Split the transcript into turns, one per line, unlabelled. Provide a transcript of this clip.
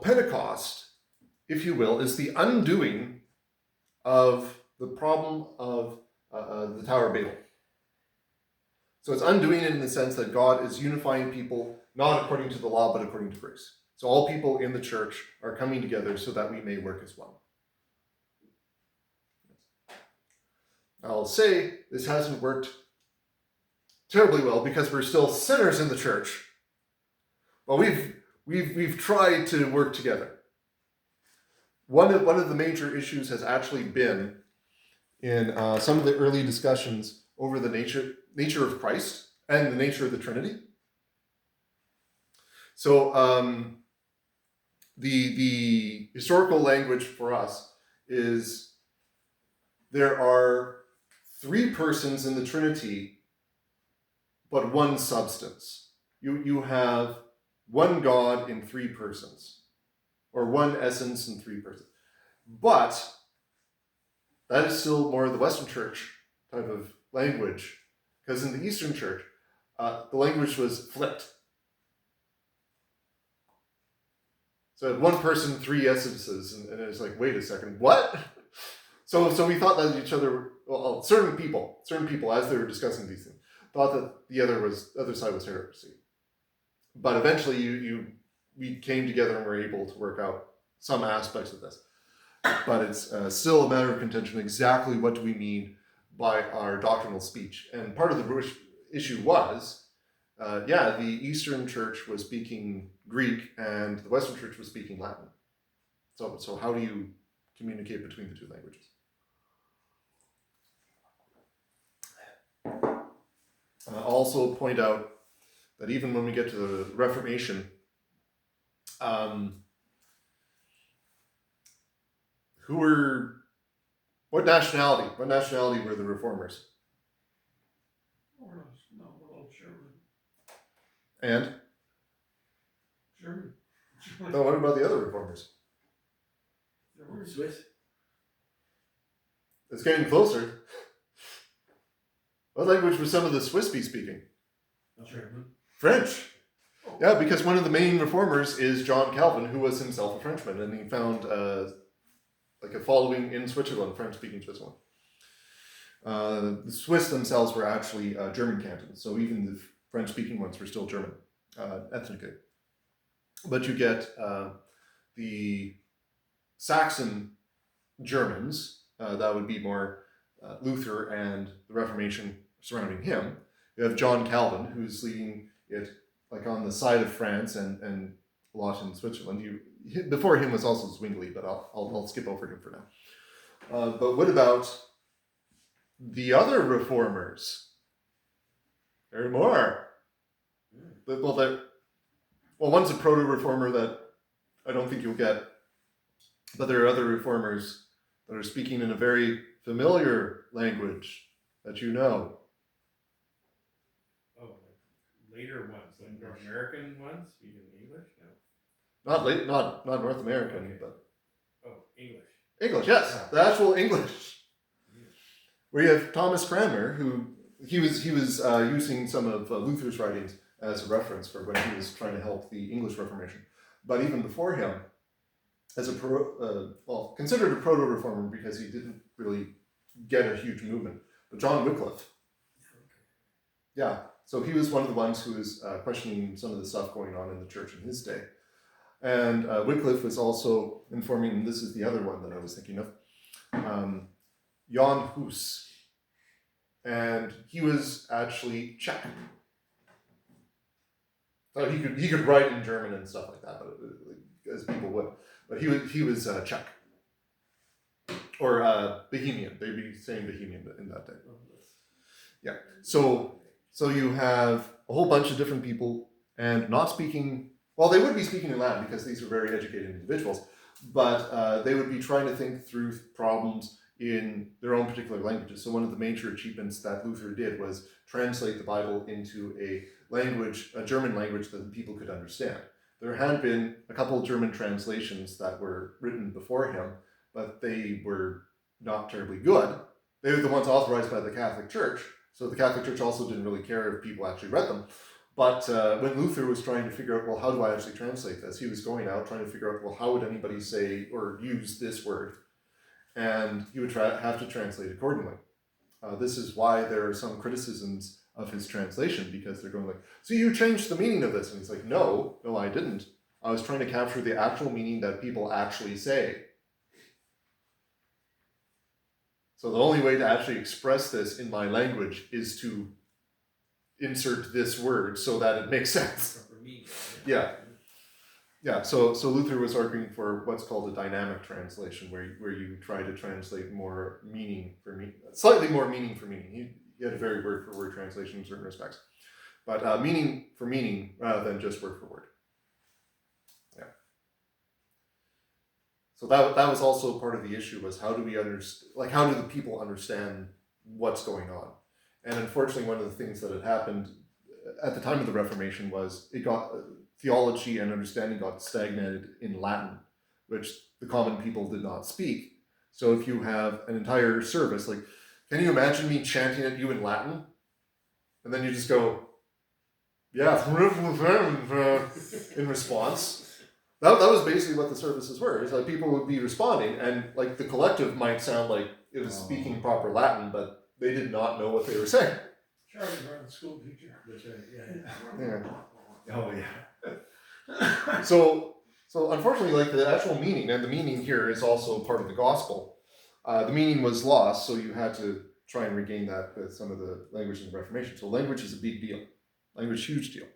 Pentecost, if you will, is the undoing of the problem of the Tower of Babel. So it's undoing it in the sense that God is unifying people, not according to the law, but according to grace. So all people in the church are coming together so that we may work as one. I'll say this hasn't worked terribly well because we're still sinners in the church. But we've tried to work together. One of the major issues has actually been in some of the early discussions over the nature of Christ and the nature of the Trinity. So the historical language for us is there are 3 persons in the Trinity, but one substance. You have one God in 3 persons, or one essence in 3 persons. But that is still more the Western Church type of language, because in the Eastern Church, the language was flipped. So one person, 3 essences, and it's like, wait a second, what? So we thought that each other, well, certain people, as they were discussing these things, thought that the other side was heresy. But eventually we came together and were able to work out some aspects of this. But it's still a matter of contention exactly what do we mean by our doctrinal speech. And part of the issue was, the Eastern Church was speaking Greek and the Western Church was speaking Latin. So how do you communicate between the 2 languages? I'll also point out that even when we get to the Reformation, what nationality were the Reformers?
German.
And?
German.
No, what about the other Reformers?
Swiss.
It's getting closer. What language would some of the Swiss be speaking?
German.
French. Yeah, because one of the main reformers is John Calvin, who was himself a Frenchman, and he found a following in Switzerland, French-speaking Switzerland. The Swiss themselves were actually German cantons, so even the French-speaking ones were still German ethnically. But you get the Saxon Germans, that would be more Luther and the Reformation surrounding him. You have John Calvin, who's leading it like on the side of France and a lot in Switzerland. Before him was also Zwingli, but I'll skip over him for now. But what about the other reformers? There are more. Well, one's a proto-reformer that I don't think you'll get, but there are other reformers that are speaking in a very familiar language that you know.
Oh, like later ones, like North American ones, speaking English? No.
Not North American,
Okay.
but
English.
English, yes, the actual English. We have Thomas Cranmer, who he was using some of Luther's writings as a reference for when he was trying to help the English Reformation. But even before him, as considered a proto-reformer because he didn't really get a huge movement, but John Wycliffe. Yeah, so he was one of the ones who was questioning some of the stuff going on in the church in his day. And Wycliffe was also informing, and this is the other one that I was thinking of, Jan Hus. And he was actually Czech. So he could write in German and stuff like that, but as people would. But he was Czech. Or Bohemian. They'd be saying Bohemian in that day. Yeah. So you have a whole bunch of different people and not speaking. Well, they would be speaking in Latin because these are very educated individuals, but they would be trying to think through problems in their own particular languages. So one of the major achievements that Luther did was translate the Bible into a German language that the people could understand. There had been a couple of German translations that were written before him, but they were not terribly good. They were the ones authorized by the Catholic Church, so the Catholic Church also didn't really care if people actually read them. But when Luther was trying to figure out, well, how do I actually translate this? He was going out trying to figure out, well, how would anybody say or use this word? And he would have to translate accordingly. This is why there are some criticisms of his translation, because they're going like, so you changed the meaning of this. And he's like, no, I didn't. I was trying to capture the actual meaning that people actually say. So the only way to actually express this in my language is to insert this word so that it makes sense. Yeah. Yeah, so Luther was arguing for what's called a dynamic translation, where you try to translate more meaning for meaning, slightly more meaning for meaning. He had a very word for word translation in certain respects, but meaning for meaning rather than just word for word. Yeah. So that was also part of the issue, was how do we how do the people understand what's going on? And unfortunately, one of the things that had happened at the time of the Reformation was theology and understanding got stagnated in Latin, which the common people did not speak. So if you have an entire service, like, can you imagine me chanting at you in Latin? And then you just go, yeah, in response. That was basically what the services were. It's like people would be responding, and like the collective might sound like it was speaking proper Latin, but they did not know what they were saying.
Charlie, our school teacher. That's right.
Yeah.
Oh yeah.
So unfortunately, like the actual meaning, and the meaning here is also part of the gospel. The meaning was lost, so you had to try and regain that with some of the language in the Reformation. So language is a big deal. Language, huge deal.